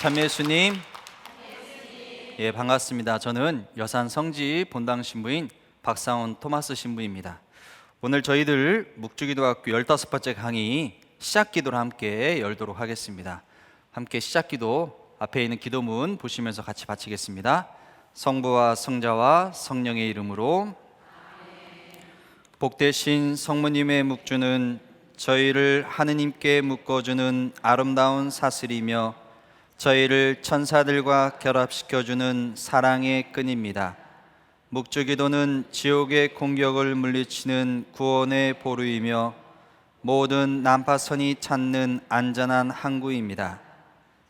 참 예수님, 예, 반갑습니다. 저는 여산 성지 본당 신부인 박상원 토마스 신부입니다. 오늘 저희들 묵주기도학교 15번째 강의 시작기도를 함께 열도록 하겠습니다. 함께 시작기도 앞에 있는 기도문 보시면서 같이 바치겠습니다. 성부와 성자와 성령의 이름으로. 복되신 성모님의 묵주는 저희를 하느님께 묶어주는 아름다운 사슬이며 저희를 천사들과 결합시켜주는 사랑의 끈입니다. 묵주기도는 지옥의 공격을 물리치는 구원의 보루이며 모든 난파선이 찾는 안전한 항구입니다.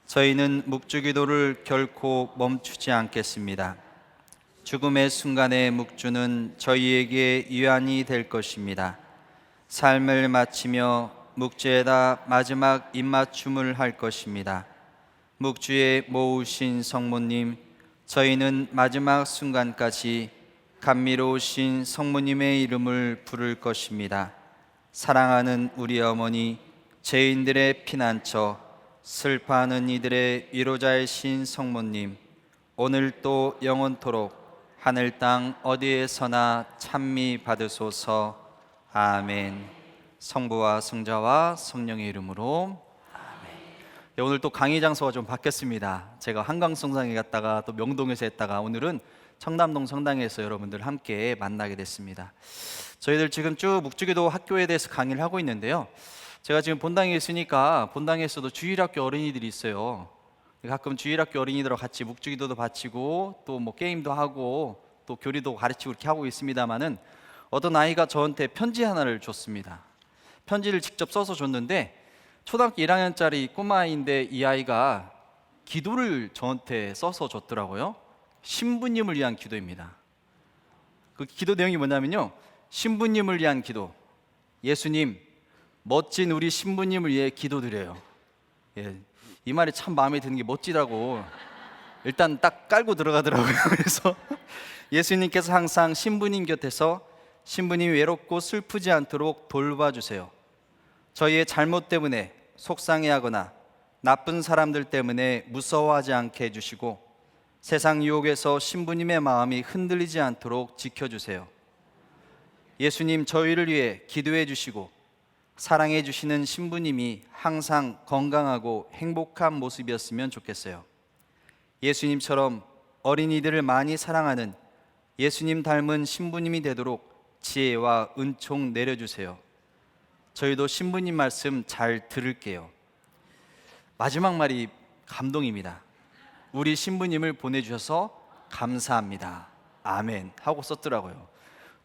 저희는 묵주기도를 결코 멈추지 않겠습니다. 죽음의 순간의 묵주는 저희에게 위안이 될 것입니다. 삶을 마치며 묵주에다 마지막 입맞춤을 할 것입니다. 묵주에 모으신 성모님, 저희는 마지막 순간까지 감미로우신 성모님의 이름을 부를 것입니다. 사랑하는 우리 어머니, 죄인들의 피난처, 슬퍼하는 이들의 위로자이신 성모님, 오늘 또 영원토록 하늘 땅 어디에서나 찬미 받으소서. 아멘. 성부와 성자와 성령의 이름으로. 네, 오늘 또 강의 장소가 좀 바뀌었습니다. 제가 한강성당에 갔다가 또 명동에서 했다가 오늘은 청담동 성당에서 여러분들 함께 만나게 됐습니다. 저희들 지금 쭉 묵주기도 학교에 대해서 강의를 하고 있는데요, 제가 지금 본당에 있으니까 본당에서도 주일학교 어린이들이 있어요. 가끔 주일학교 어린이들하고 같이 묵주기도도 바치고 또 뭐 게임도 하고 또 교리도 가르치고 이렇게 하고 있습니다만은, 어떤 아이가 저한테 편지 하나를 줬습니다. 편지를 직접 써서 줬는데 초등학교 1학년짜리 꼬마아이인데 이 아이가 기도를 저한테 써서 줬더라고요. 신부님을 위한 기도입니다. 그 기도 내용이 뭐냐면요, 신부님을 위한 기도. 예수님, 멋진 우리 신부님을 위해 기도드려요. 예, 이 말이 참 마음에 드는 게 멋지다고 일단 딱 깔고 들어가더라고요. 그래서 예수님께서 항상 신부님 곁에서 신부님이 외롭고 슬프지 않도록 돌봐주세요. 저희의 잘못 때문에 속상해하거나 나쁜 사람들 때문에 무서워하지 않게 해주시고 세상 유혹에서 신부님의 마음이 흔들리지 않도록 지켜주세요. 예수님, 저희를 위해 기도해 주시고 사랑해 주시는 신부님이 항상 건강하고 행복한 모습이었으면 좋겠어요. 예수님처럼 어린이들을 많이 사랑하는 예수님 닮은 신부님이 되도록 지혜와 은총 내려주세요. 저희도 신부님 말씀 잘 들을게요. 마지막 말이 감동입니다. 우리 신부님을 보내주셔서 감사합니다. 아멘 하고 썼더라고요.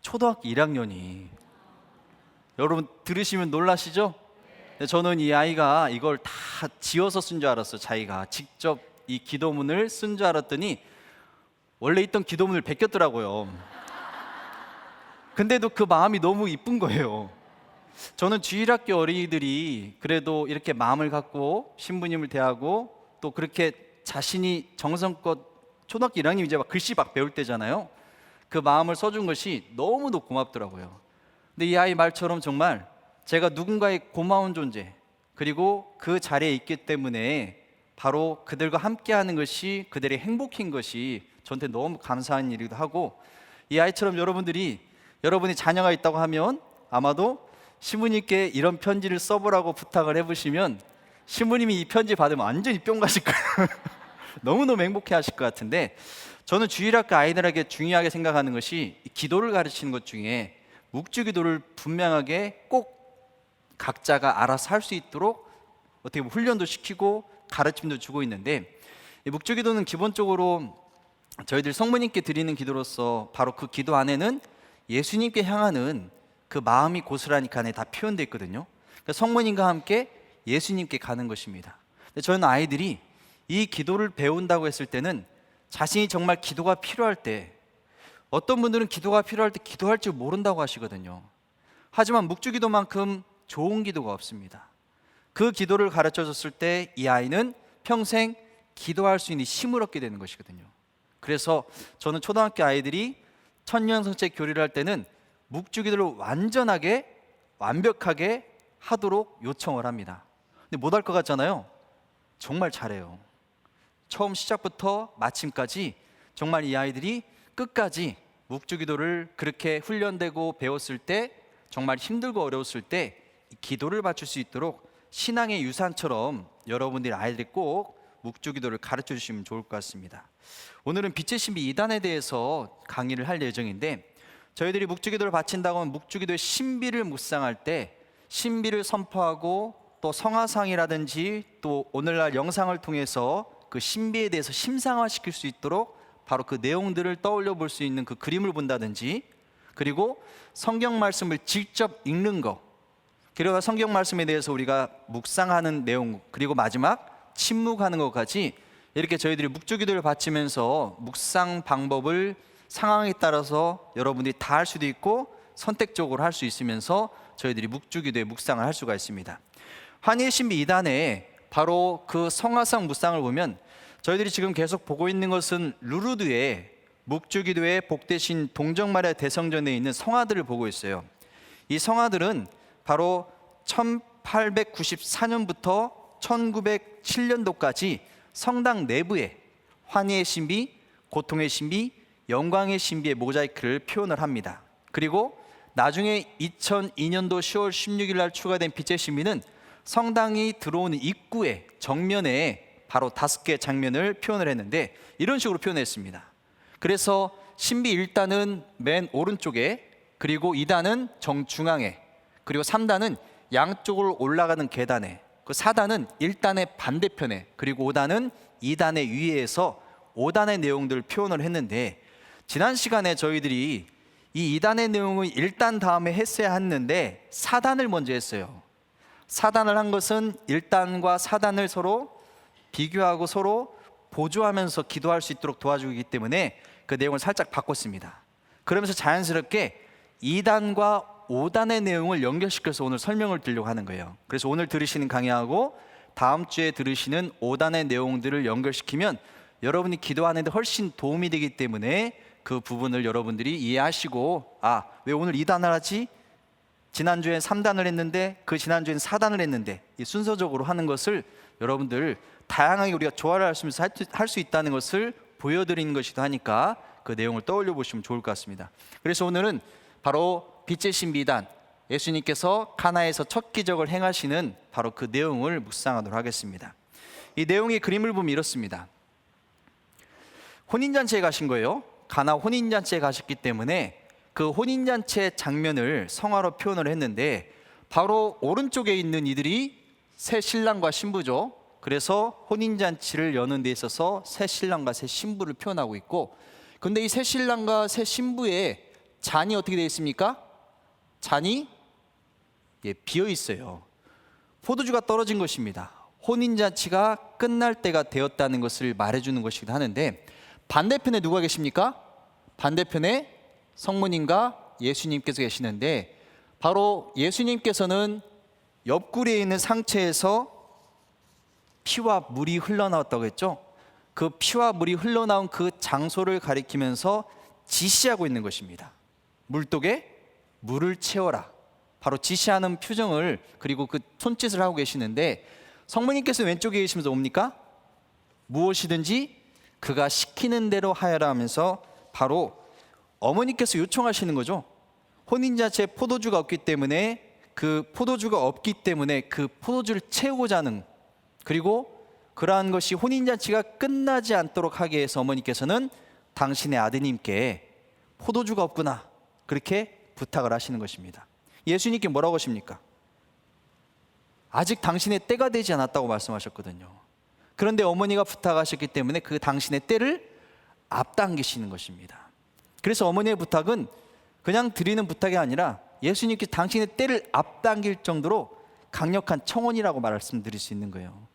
초등학교 1학년이. 여러분 들으시면 놀라시죠? 저는 이 아이가 이걸 다 지어서 쓴 줄 알았어요. 자기가 직접 이 기도문을 쓴 줄 알았더니 원래 있던 기도문을 베꼈더라고요. 근데도 그 마음이 너무 이쁜 거예요. 저는 주일학교 어린이들이 그래도 이렇게 마음을 갖고 신부님을 대하고 또 그렇게 자신이 정성껏, 초등학교 1학년 이제 막 글씨 막 배울 때잖아요. 그 마음을 써준 것이 너무도 고맙더라고요. 근데 이 아이 말처럼 정말 제가 누군가의 고마운 존재, 그리고 그 자리에 있기 때문에 바로 그들과 함께하는 것이 그들의 행복인 것이 저한테 너무 감사한 일이기도 하고, 이 아이처럼 여러분이 자녀가 있다고 하면 아마도 신부님께 이런 편지를 써보라고 부탁을 해보시면 신부님이 이 편지 받으면 완전히 뿅 가실 거예요. 너무너무 행복해 하실 것 같은데, 저는 주일학교 아이들에게 중요하게 생각하는 것이 기도를 가르치는 것 중에 묵주기도를 분명하게 꼭 각자가 알아서 할 수 있도록 어떻게 보면 훈련도 시키고 가르침도 주고 있는데, 이 묵주기도는 기본적으로 저희들 성모님께 드리는 기도로서 바로 그 기도 안에는 예수님께 향하는 그 마음이 고스란히 그 안에 다 표현되어 있거든요. 그러니까 성모님과 함께 예수님께 가는 것입니다. 근데 저는 아이들이 이 기도를 배운다고 했을 때는 자신이 정말 기도가 필요할 때, 어떤 분들은 기도가 필요할 때 기도할 줄 모른다고 하시거든요. 하지만 묵주기도만큼 좋은 기도가 없습니다. 그 기도를 가르쳐 줬을 때 이 아이는 평생 기도할 수 있는 힘을 얻게 되는 것이거든요. 그래서 저는 초등학교 아이들이 천년성체 교리를 할 때는 묵주기도를 완벽하게 하도록 요청을 합니다. 근데 못할 것 같잖아요. 정말 잘해요. 처음 시작부터 마침까지 정말 이 아이들이 끝까지 묵주기도를 그렇게 훈련되고 배웠을 때, 정말 힘들고 어려웠을 때 기도를 바칠 수 있도록 신앙의 유산처럼 여러분들이 아이들이 꼭 묵주기도를 가르쳐 주시면 좋을 것 같습니다. 오늘은 빛의 신비 2단에 대해서 강의를 할 예정인데, 저희들이 묵주기도를 바친다고 하면 묵주기도의 신비를 묵상할 때 신비를 선포하고 또 성화상이라든지 또 오늘날 영상을 통해서 그 신비에 대해서 심상화시킬 수 있도록 바로 그 내용들을 떠올려 볼 수 있는 그 그림을 본다든지, 그리고 성경 말씀을 직접 읽는 거, 그리고 성경 말씀에 대해서 우리가 묵상하는 내용, 그리고 마지막 침묵하는 것까지 이렇게 저희들이 묵주기도를 바치면서 묵상 방법을 상황에 따라서 여러분들이 다 할 수도 있고 선택적으로 할 수 있으면서 저희들이 묵주기도에 묵상을 할 수가 있습니다. 환희의 신비 2단에 바로 그 성화상 묵상을 보면 저희들이 지금 계속 보고 있는 것은 루르드의 묵주기도의 복되신 동정마리아 대성전에 있는 성화들을 보고 있어요. 이 성화들은 바로 1894년부터 1907년도까지 성당 내부에 환희의 신비, 고통의 신비, 영광의 신비의 모자이크를 표현을 합니다. 그리고 나중에 2002년도 10월 16일 날 추가된 빛의 신비는 성당이 들어오는 입구에 정면에 바로 5개의 장면을 표현을 했는데 이런 식으로 표현했습니다. 그래서 신비 1단은 맨 오른쪽에, 그리고 2단은 정중앙에, 그리고 3단은 양쪽으로 올라가는 계단에, 그 4단은 1단의 반대편에, 그리고 5단은 2단의 위에서 5단의 내용들을 표현을 했는데, 지난 시간에 저희들이 이 2단의 내용을 1단 다음에 했어야 했는데 4단을 먼저 했어요. 4단을 한 것은 1단과 4단을 서로 비교하고 서로 보조하면서 기도할 수 있도록 도와주기 때문에 그 내용을 살짝 바꿨습니다. 그러면서 자연스럽게 2단과 5단의 내용을 연결시켜서 오늘 설명을 드리려고 하는 거예요. 그래서 오늘 들으시는 강의하고 다음 주에 들으시는 5단의 내용들을 연결시키면 여러분이 기도하는 데 훨씬 도움이 되기 때문에 그 부분을 여러분들이 이해하시고, 아, 왜 오늘 2단을 하지? 지난주엔 3단을 했는데 그 지난주엔 4단을 했는데, 이 순서적으로 하는 것을 여러분들 다양하게 우리가 조화를 할 수 있다는 것을 보여드리는 것이기도 하니까 그 내용을 떠올려 보시면 좋을 것 같습니다. 그래서 오늘은 바로 빛의 신비 2단, 예수님께서 가나에서 첫 기적을 행하시는 바로 그 내용을 묵상하도록 하겠습니다. 이 내용의 그림을 보면 이렇습니다. 혼인잔치에 가신 거예요. 가나 혼인잔치에 가셨기 때문에 그 혼인잔치 장면을 성화로 표현을 했는데, 바로 오른쪽에 있는 이들이 새 신랑과 신부죠. 그래서 혼인잔치를 여는 데 있어서 새 신랑과 새 신부를 표현하고 있고, 근데 이 새 신랑과 새 신부의 잔이 어떻게 되어 있습니까? 잔이 비어 있어요. 포도주가 떨어진 것입니다. 혼인잔치가 끝날 때가 되었다는 것을 말해주는 것이기도 하는데, 반대편에 누가 계십니까? 반대편에 성모님과 예수님께서 계시는데, 바로 예수님께서는 옆구리에 있는 상처에서 피와 물이 흘러나왔다고 했죠. 그 피와 물이 흘러나온 그 장소를 가리키면서 지시하고 있는 것입니다. 물독에 물을 채워라, 바로 지시하는 표정을, 그리고 그 손짓을 하고 계시는데, 성모님께서 왼쪽에 계시면서 뭡니까? 무엇이든지 그가 시키는 대로 하여라 하면서 바로 어머니께서 요청하시는 거죠. 혼인잔치에 포도주가 없기 때문에 그 포도주를 채우고자 하는, 그리고 그러한 것이 혼인잔치가 끝나지 않도록 하기 위해서 어머니께서는 당신의 아드님께 포도주가 없구나, 그렇게 부탁을 하시는 것입니다. 예수님께 뭐라고 하십니까? 아직 당신의 때가 되지 않았다고 말씀하셨거든요. 그런데 어머니가 부탁하셨기 때문에 그 당신의 때를 앞당기시는 것입니다. 그래서 어머니의 부탁은 그냥 드리는 부탁이 아니라 예수님께 당신의 때를 앞당길 정도로 강력한 청원이라고 말씀드릴 수 있는 거예요.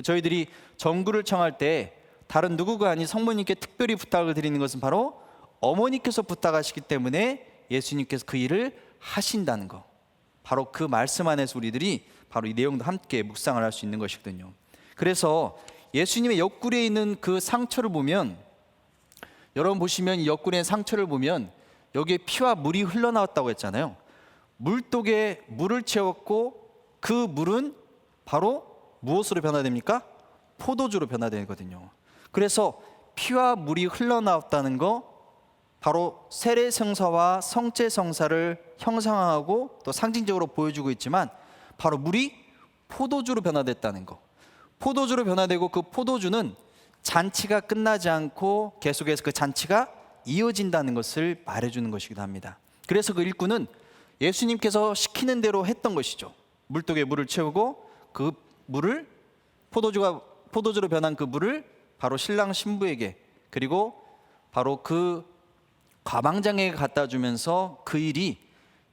저희들이 정구를 청할 때 다른 누구가 아닌 성모님께 특별히 부탁을 드리는 것은 바로 어머니께서 부탁하시기 때문에 예수님께서 그 일을 하신다는 거, 바로 그 말씀 안에서 우리들이 바로 이 내용도 함께 묵상을 할 수 있는 것이거든요. 그래서 예수님의 옆구리에 있는 그 상처를 보면, 여러분 보시면 이 옆구리의 상처를 보면 여기에 피와 물이 흘러나왔다고 했잖아요. 물독에 물을 채웠고 그 물은 바로 무엇으로 변화됩니까? 포도주로 변화되거든요. 그래서 피와 물이 흘러나왔다는 거, 바로 세례성사와 성체성사를 형상화하고 또 상징적으로 보여주고 있지만, 바로 물이 포도주로 변화됐다는 거. 포도주로 변화되고 그 포도주는 잔치가 끝나지 않고 계속해서 그 잔치가 이어진다는 것을 말해주는 것이기도 합니다. 그래서 그 일꾼은 예수님께서 시키는 대로 했던 것이죠. 물독에 물을 채우고 그 물을 포도주로 변한 그 물을 바로 신랑 신부에게, 그리고 바로 그 가방장에게 갖다 주면서 그 일이,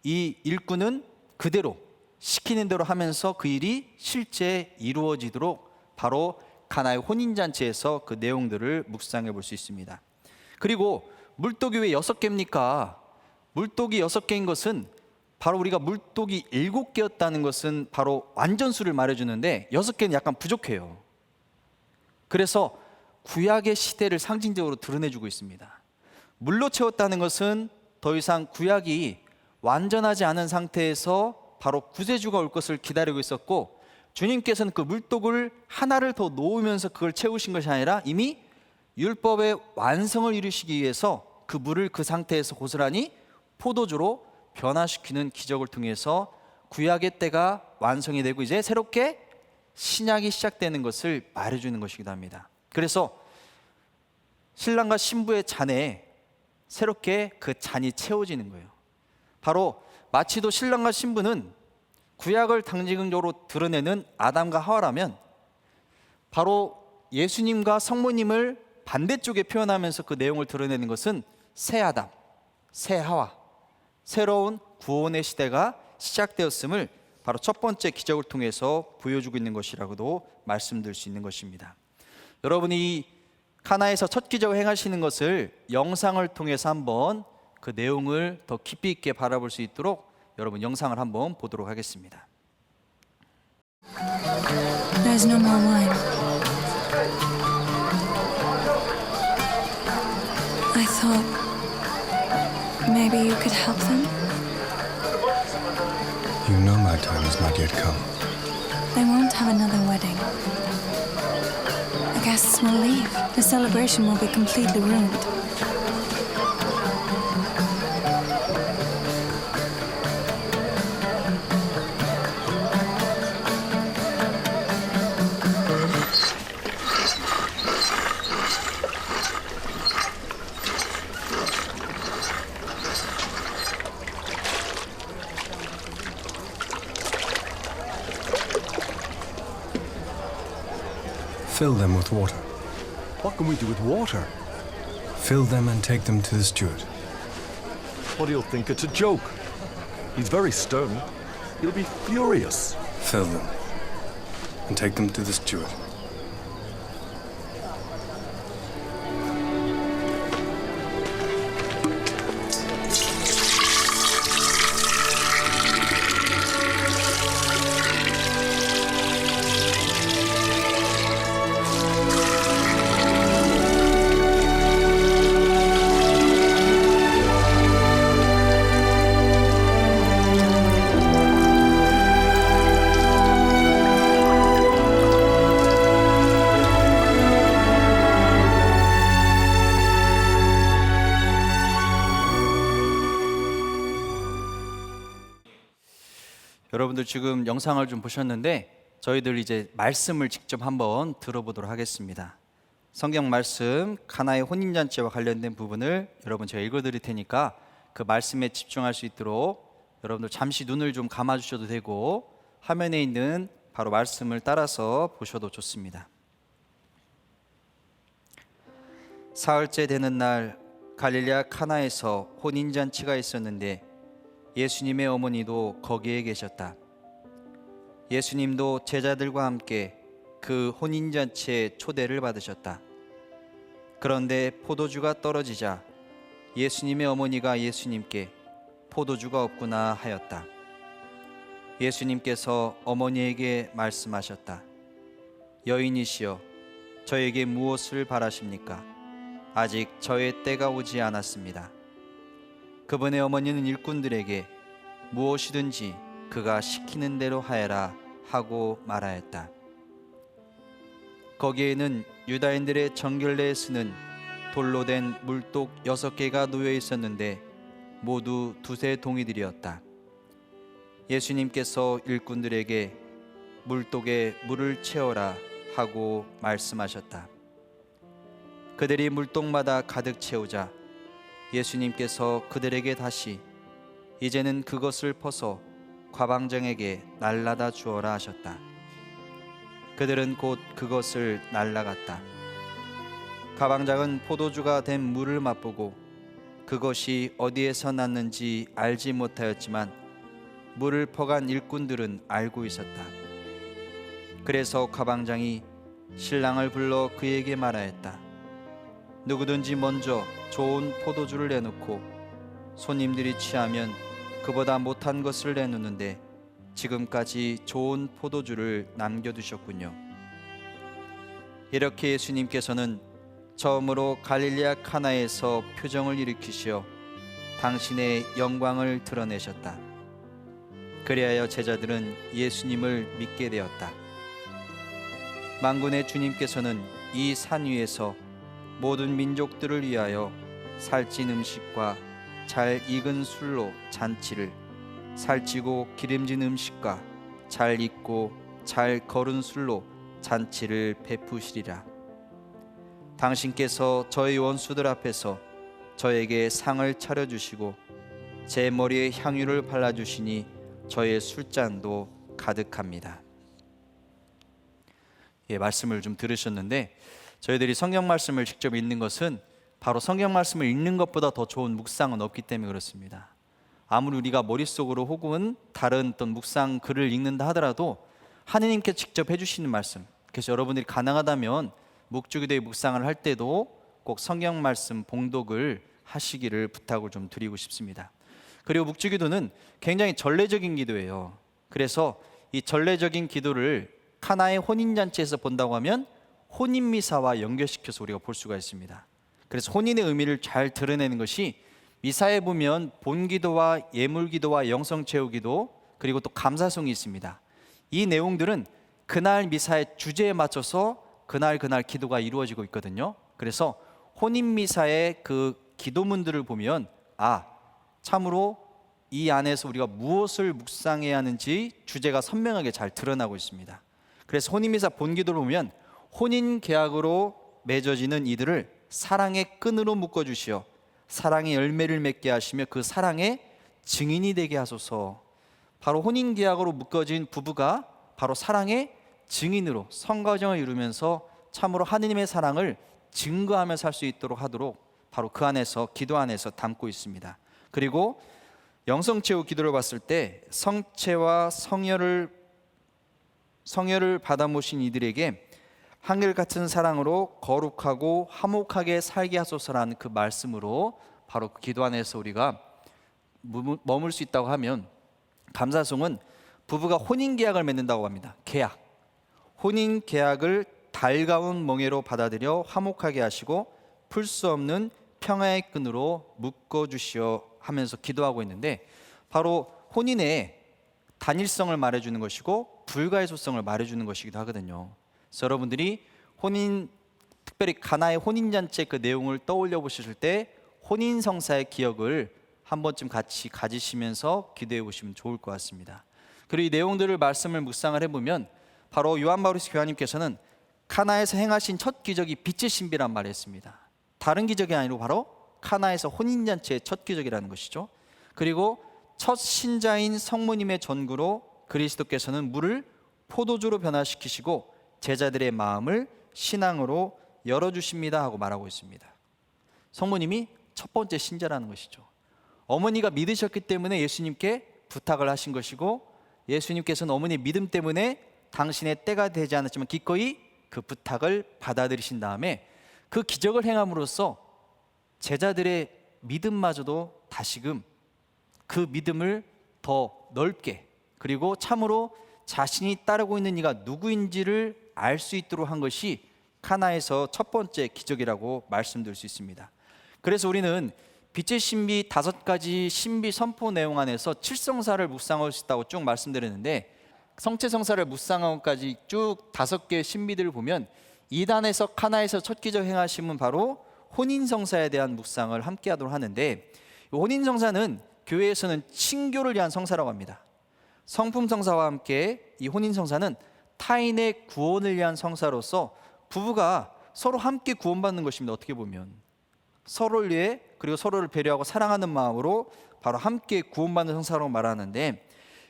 이 일꾼은 그대로 시키는 대로 하면서 그 일이 실제 이루어지도록 바로 가나의 혼인잔치에서 그 내용들을 묵상해 볼 수 있습니다. 그리고 물독이 왜 6개입니까? 물독이 6개인 것은 바로 우리가 물독이 7개였다는 것은 바로 완전수를 말해주는데 6개는 약간 부족해요. 그래서 구약의 시대를 상징적으로 드러내주고 있습니다. 물로 채웠다는 것은 더 이상 구약이 완전하지 않은 상태에서 바로 구세주가 올 것을 기다리고 있었고, 주님께서는 그 물독을 하나를 더 놓으면서 그걸 채우신 것이 아니라 이미 율법의 완성을 이루시기 위해서 그 물을 그 상태에서 고스란히 포도주로 변화시키는 기적을 통해서 구약의 때가 완성이 되고 이제 새롭게 신약이 시작되는 것을 말해주는 것이기도 합니다. 그래서 신랑과 신부의 잔에 새롭게 그 잔이 채워지는 거예요. 바로 마치도 신랑과 신부는 구약을 상징적으로 드러내는 아담과 하와라면, 바로 예수님과 성모님을 반대쪽에 표현하면서 그 내용을 드러내는 것은 새 아담, 새 하와, 새로운 구원의 시대가 시작되었음을 바로 첫 번째 기적을 통해서 보여주고 있는 것이라고도 말씀드릴 수 있는 것입니다. 여러분이 카나에서 첫 기적을 행하시는 것을 영상을 통해서 한번 그 내용을 더 깊이 있게 바라볼 수 있도록 여러분 영상을 한번 보도록 하겠습니다. There's no more wine. I thought maybe you could help them. You know my time has not yet come. They won't have another wedding. The guests will leave. The celebration will be completely ruined. Fill them with water. What can we do with water? Fill them and take them to the steward. But he'll think it's a joke. He's very stern. He'll be furious. Fill them and take them to the steward. 여러분들 지금 영상을 좀 보셨는데 저희들 이제 말씀을 직접 한번 들어보도록 하겠습니다. 성경 말씀 가나의 혼인잔치와 관련된 부분을 여러분 제가 읽어드릴 테니까 그 말씀에 집중할 수 있도록 여러분들 잠시 눈을 좀 감아주셔도 되고 화면에 있는 바로 말씀을 따라서 보셔도 좋습니다. 사흘째 되는 날 갈릴레아 카나에서 혼인잔치가 있었는데 예수님의 어머니도 거기에 계셨다. 예수님도 제자들과 함께 그 혼인잔치에 초대를 받으셨다. 그런데 포도주가 떨어지자 예수님의 어머니가 예수님께 포도주가 없구나 하였다. 예수님께서 어머니에게 말씀하셨다. 여인이시여, 저에게 무엇을 바라십니까? 아직 저의 때가 오지 않았습니다. 그분의 어머니는 일꾼들에게 무엇이든지 그가 시키는 대로 하여라 하고 말하였다. 거기에는 유다인들의 정결례에 쓰는 돌로 된 물독 6개가 놓여 있었는데 모두 두세 동이들이었다. 예수님께서 일꾼들에게 물독에 물을 채워라 하고 말씀하셨다. 그들이 물독마다 가득 채우자 예수님께서 그들에게 다시 이제는 그것을 퍼서 과방장에게 날라다 주어라 하셨다. 그들은 곧 그것을 날라갔다. 가방장은 포도주가 된 물을 맛보고 그것이 어디에서 났는지 알지 못하였지만 물을 퍼간 일꾼들은 알고 있었다. 그래서 가방장이 신랑을 불러 그에게 말하였다. 누구든지 먼저 좋은 포도주를 내놓고 손님들이 취하면 그보다 못한 것을 내놓는데 지금까지 좋은 포도주를 남겨두셨군요. 이렇게 예수님께서는 처음으로 갈릴리아 카나에서 표정을 일으키시어 당신의 영광을 드러내셨다. 그리하여 제자들은 예수님을 믿게 되었다. 만군의 주님께서는 이 산 위에서 모든 민족들을 위하여 살찐 음식과 잘 익은 술로 잔치를, 살찌고 기름진 음식과 잘 익고 잘 거른 술로 잔치를 베푸시리라. 당신께서 저희 원수들 앞에서 저에게 상을 차려주시고 제 머리에 향유를 발라주시니 저의 술잔도 가득합니다. 말씀을 좀 들으셨는데, 저희들이 성경 말씀을 직접 읽는 것은 바로 성경 말씀을 읽는 것보다 더 좋은 묵상은 없기 때문에 그렇습니다. 아무리 우리가 머릿속으로 혹은 다른 어떤 묵상 글을 읽는다 하더라도 하느님께 직접 해주시는 말씀, 그래서 여러분들이 가능하다면 묵주기도의 묵상을 할 때도 꼭 성경 말씀 봉독을 하시기를 부탁을 좀 드리고 싶습니다. 그리고 묵주기도는 굉장히 전례적인 기도예요. 그래서 이 전례적인 기도를 카나의 혼인잔치에서 본다고 하면 혼인미사와 연결시켜서 우리가 볼 수가 있습니다. 그래서 혼인의 의미를 잘 드러내는 것이 미사에 보면 본기도와 예물기도와 영성체후기도 그리고 또 감사송이 있습니다. 이 내용들은 그날 미사의 주제에 맞춰서 그날 기도가 이루어지고 있거든요. 그래서 혼인미사의 그 기도문들을 보면 참으로 이 안에서 우리가 무엇을 묵상해야 하는지 주제가 선명하게 잘 드러나고 있습니다. 그래서 혼인미사 본기도를 보면 혼인계약으로 맺어지는 이들을 사랑의 끈으로 묶어주시어 사랑의 열매를 맺게 하시며 그 사랑의 증인이 되게 하소서. 바로 혼인계약으로 묶어진 부부가 바로 사랑의 증인으로 성과정을 이루면서 참으로 하느님의 사랑을 증거하며 살 수 있도록 하도록 바로 그 안에서 기도 안에서 담고 있습니다. 그리고 영성체후 기도를 봤을 때 성체와 성혈을 받아 모신 이들에게 한결같은 사랑으로 거룩하고 화목하게 살게 하소서라는 그 말씀으로 바로 그 기도 안에서 우리가 머물 수 있다고 하면, 감사송은 부부가 혼인계약을 맺는다고 합니다. 계약, 혼인계약을 달가운 멍에로 받아들여 화목하게 하시고 풀 수 없는 평화의 끈으로 묶어주시어 하면서 기도하고 있는데, 바로 혼인의 단일성을 말해주는 것이고 불가의 소성을 말해주는 것이기도 하거든요. 그래서 여러분들이 특별히 가나의 혼인잔치의 그 내용을 떠올려 보실 때 혼인성사의 기억을 한 번쯤 같이 가지시면서 기도해 보시면 좋을 것 같습니다. 그리고 이 내용들을 말씀을 묵상을 해보면 바로 요한 바오리스 교황님께서는 카나에서 행하신 첫 기적이 빛의 신비란 말을 했습니다. 다른 기적이 아니고 바로 카나에서 혼인잔치의 첫 기적이라는 것이죠. 그리고 첫 신자인 성모님의 전구로 그리스도께서는 물을 포도주로 변화시키시고 제자들의 마음을 신앙으로 열어주십니다 하고 말하고 있습니다. 성모님이 첫 번째 신자라는 것이죠. 어머니가 믿으셨기 때문에 예수님께 부탁을 하신 것이고, 예수님께서는 어머니의 믿음 때문에 당신의 때가 되지 않았지만 기꺼이 그 부탁을 받아들이신 다음에 그 기적을 행함으로써 제자들의 믿음마저도 다시금 그 믿음을 더 넓게, 그리고 참으로 자신이 따르고 있는 이가 누구인지를 알 수 있도록 한 것이 카나에서 첫 번째 기적이라고 말씀드릴 수 있습니다. 그래서 우리는 빛의 신비 5가지 신비 선포 내용 안에서 칠성사를 묵상할 수 있다고 쭉 말씀드렸는데, 성체성사를 묵상하고까지 쭉 5개의 신비들을 보면 2단에서 카나에서 첫 기적 행하심은 바로 혼인성사에 대한 묵상을 함께 하도록 하는데, 혼인성사는 교회에서는 친교를 위한 성사라고 합니다. 성품성사와 함께 이 혼인성사는 타인의 구원을 위한 성사로서 부부가 서로 함께 구원받는 것입니다. 어떻게 보면 서로를 위해, 그리고 서로를 배려하고 사랑하는 마음으로 바로 함께 구원받는 성사라고 말하는데,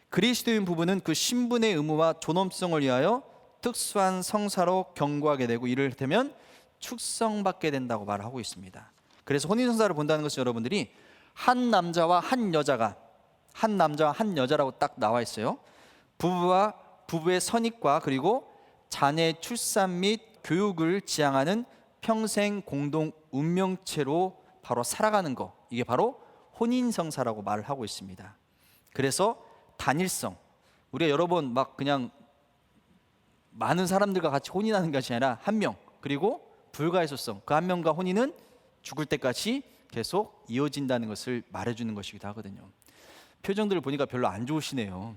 그리스도인 부부는 그 신분의 의무와 존엄성을 위하여 특수한 성사로 경고하게 되고, 이를 되면 축성받게 된다고 말하고 있습니다. 그래서 혼인성사를 본다는 것은 여러분들이 한 남자와 한 여자가, 한 남자와 한 여자라고 딱 나와 있어요. 부부와 부부의 선입과 그리고 자녀의 출산 및 교육을 지향하는 평생 공동 운명체로 바로 살아가는 거, 이게 바로 혼인성사라고 말을 하고 있습니다. 그래서 단일성, 우리가 여러 번 막 그냥 많은 사람들과 같이 혼인하는 것이 아니라 한 명, 그리고 불가해소성, 그 한 명과 혼인은 죽을 때까지 계속 이어진다는 것을 말해주는 것이기도 하거든요. 표정들을 보니까 별로 안 좋으시네요.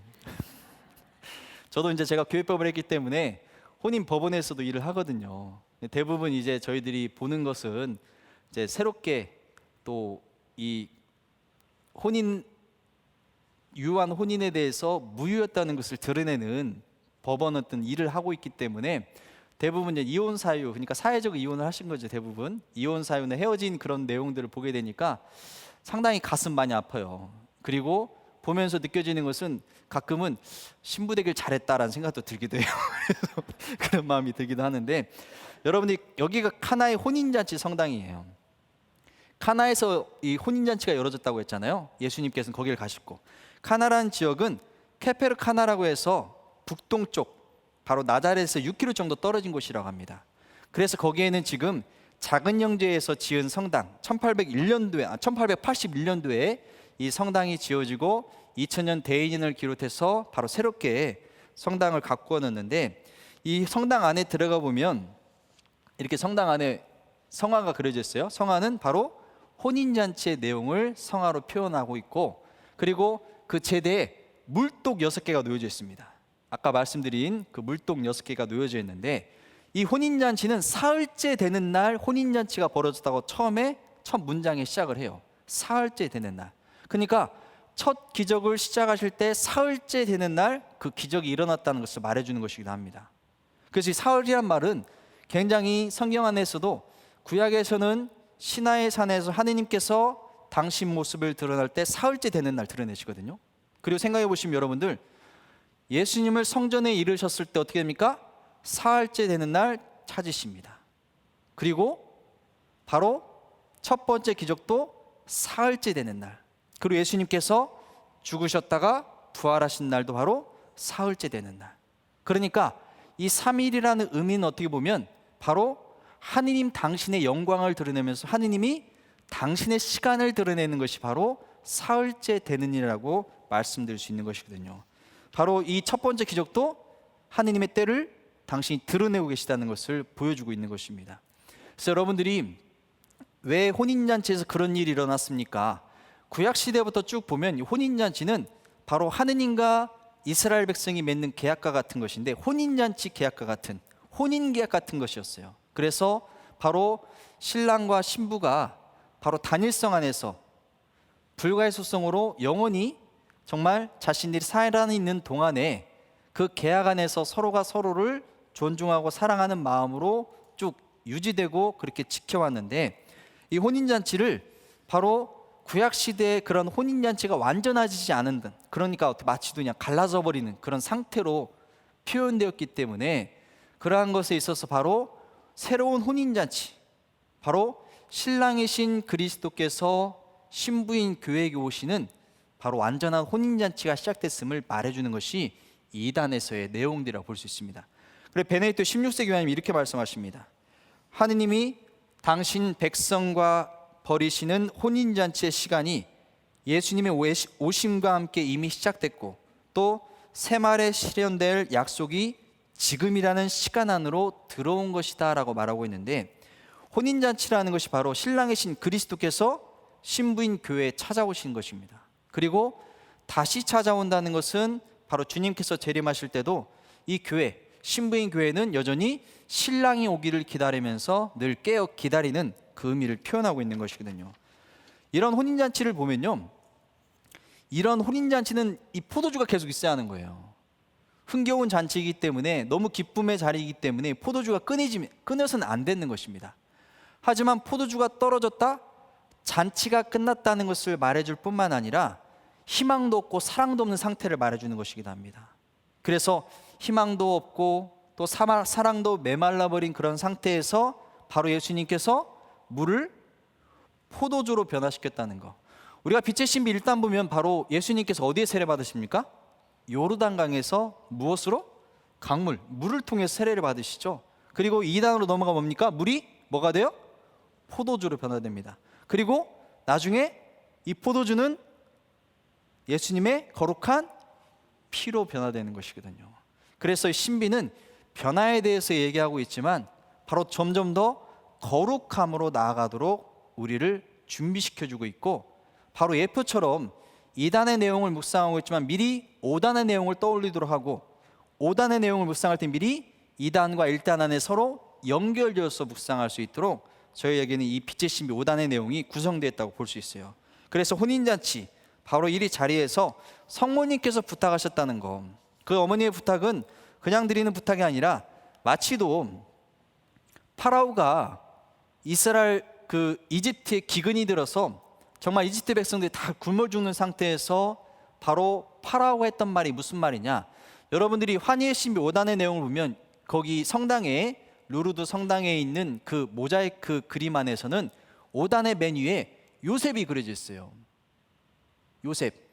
저도 이제 제가 교회법을 했기 때문에 혼인 법원에서도 일을 하거든요. 대부분 이제 저희들이 보는 것은 이제 새롭게 또 이 혼인, 유한 혼인에 대해서 무효였다는 것을 드러내는 법원 어떤 일을 하고 있기 때문에 대부분 이제 이혼 사유, 그러니까 사회적 이혼을 하신 거죠. 대부분 이혼 사유나 헤어진 그런 내용들을 보게 되니까 상당히 가슴 많이 아파요. 그리고 보면서 느껴지는 것은 가끔은 신부 되길 잘했다라는 생각도 들기도 해요. 그래서 그런 마음이 들기도 하는데, 여러분이 여기가 카나의 혼인잔치 성당이에요. 카나에서 이 혼인잔치가 이루어졌다고 했잖아요. 예수님께서는 거기를 가셨고, 카나라는 지역은 케페르 카나라고 해서 북동쪽 바로 나자렛에서 6km 정도 떨어진 곳이라고 합니다. 그래서 거기에는 지금 작은 형제에서 지은 성당 1881년도에 이 성당이 지어지고 2000년 대인을 기록해서 바로 새롭게 성당을 가꾸었는데, 이 성당 안에 들어가 보면 이렇게 성당 안에 성화가 그려져 있어요. 성화는 바로 혼인잔치의 내용을 성화로 표현하고 있고, 그리고 그 제대에 물독 6개가 놓여져 있습니다. 아까 말씀드린 그 물독 6개가 놓여져 있는데, 이 혼인잔치는 사흘째 되는 날 혼인잔치가 벌어졌다고 첫 문장에 시작을 해요. 사흘째 되는 날. 그러니까 첫 기적을 시작하실 때 사흘째 되는 날 그 기적이 일어났다는 것을 말해주는 것이기도 합니다. 그래서 이 사흘이란 말은 굉장히 성경 안에서도 구약에서는 시나의 산에서 하느님께서 당신 모습을 드러날 때 사흘째 되는 날 드러내시거든요. 그리고 생각해 보시면 여러분들, 예수님을 성전에 이르셨을 때 어떻게 됩니까? 사흘째 되는 날 찾으십니다. 그리고 바로 첫 번째 기적도 사흘째 되는 날, 그리고 예수님께서 죽으셨다가 부활하신 날도 바로 사흘째 되는 날. 그러니까 이 3일이라는 의미는 어떻게 보면 바로 하느님 당신의 영광을 드러내면서 하느님이 당신의 시간을 드러내는 것이 바로 사흘째 되는 일이라고 말씀드릴 수 있는 것이거든요. 바로 이 첫 번째 기적도 하느님의 때를 당신이 드러내고 계시다는 것을 보여주고 있는 것입니다. 그래서 여러분들이 왜 혼인잔치에서 그런 일이 일어났습니까? 구약시대부터 쭉 보면 이 혼인잔치는 바로 하느님과 이스라엘 백성이 맺는 계약과 같은 것인데, 혼인잔치 계약과 같은, 혼인계약 같은 것이었어요. 그래서 바로 신랑과 신부가 바로 단일성 안에서 불가해소성으로 영원히 정말 자신들이 살아있는 동안에 그 계약 안에서 서로가 서로를 존중하고 사랑하는 마음으로 쭉 유지되고 그렇게 지켜왔는데, 이 혼인잔치를 바로 구약시대의 그런 혼인잔치가 완전해지지 않은 듯, 그러니까 마치 그냥 갈라져 버리는 그런 상태로 표현되었기 때문에, 그러한 것에 있어서 바로 새로운 혼인잔치, 바로 신랑이신 그리스도께서 신부인 교회에게 오시는 바로 완전한 혼인잔치가 시작됐음을 말해주는 것이 이단에서의 내용들이라고 볼 수 있습니다. 그래서 베네딕토 16세 교황님이 이렇게 말씀하십니다. 하느님이 당신 백성과 벌이시는 혼인잔치의 시간이 예수님의 오심과 함께 이미 시작됐고, 또 새말에 실현될 약속이 지금이라는 시간 안으로 들어온 것이다 라고 말하고 있는데, 혼인잔치라는 것이 바로 신랑이신 그리스도께서 신부인 교회에 찾아오신 것입니다. 그리고 다시 찾아온다는 것은 바로 주님께서 재림하실 때도 이 교회, 신부인 교회는 여전히 신랑이 오기를 기다리면서 늘 깨어 기다리는 그 의미를 표현하고 있는 것이거든요. 이런 혼인잔치를 보면요, 이런 혼인잔치는 이 포도주가 계속 있어야 하는 거예요. 흥겨운 잔치이기 때문에, 너무 기쁨의 자리이기 때문에 포도주가 끊어서는 안 되는 것입니다. 하지만 포도주가 떨어졌다, 잔치가 끝났다는 것을 말해줄 뿐만 아니라 희망도 없고 사랑도 없는 상태를 말해주는 것이기도 합니다. 그래서 희망도 없고 또 사랑도 메말라버린 그런 상태에서 바로 예수님께서 물을 포도주로 변화시켰다는 거. 우리가 빛의 신비 1단 보면 바로 예수님께서 어디에 세례 받으십니까? 요르단강에서 무엇으로? 강물, 물을 통해 세례를 받으시죠. 그리고 2단으로 넘어가 뭡니까? 물이 뭐가 돼요? 포도주로 변화됩니다. 그리고 나중에 이 포도주는 예수님의 거룩한 피로 변화되는 것이거든요. 그래서 신비는 변화에 대해서 얘기하고 있지만 바로 점점 더 거룩함으로 나아가도록 우리를 준비시켜주고 있고, 바로 예표처럼 2단의 내용을 묵상하고 있지만 미리 5단의 내용을 떠올리도록 하고, 5단의 내용을 묵상할 때 미리 2단과 1단 안에 서로 연결되어서 묵상할 수 있도록 저희에게는 이 빛의 신비 5단의 내용이 구성되어 있다고 볼 수 있어요. 그래서 혼인잔치, 바로 이 자리에서 성모님께서 부탁하셨다는 거, 그 어머니의 부탁은 그냥 드리는 부탁이 아니라 마치도 파라오가 이스라엘 이집트에 기근이 들어서 정말 이집트 백성들이 다 굶어 죽는 상태에서 바로 파라오가 했던 말이 무슨 말이냐, 여러분들이 환희의 신비 5단의 내용을 보면 거기 성당에, 루르드 성당에 있는 그 모자이크 그림 안에서는 5단의 맨 위에 요셉이 그려져 있어요. 요셉,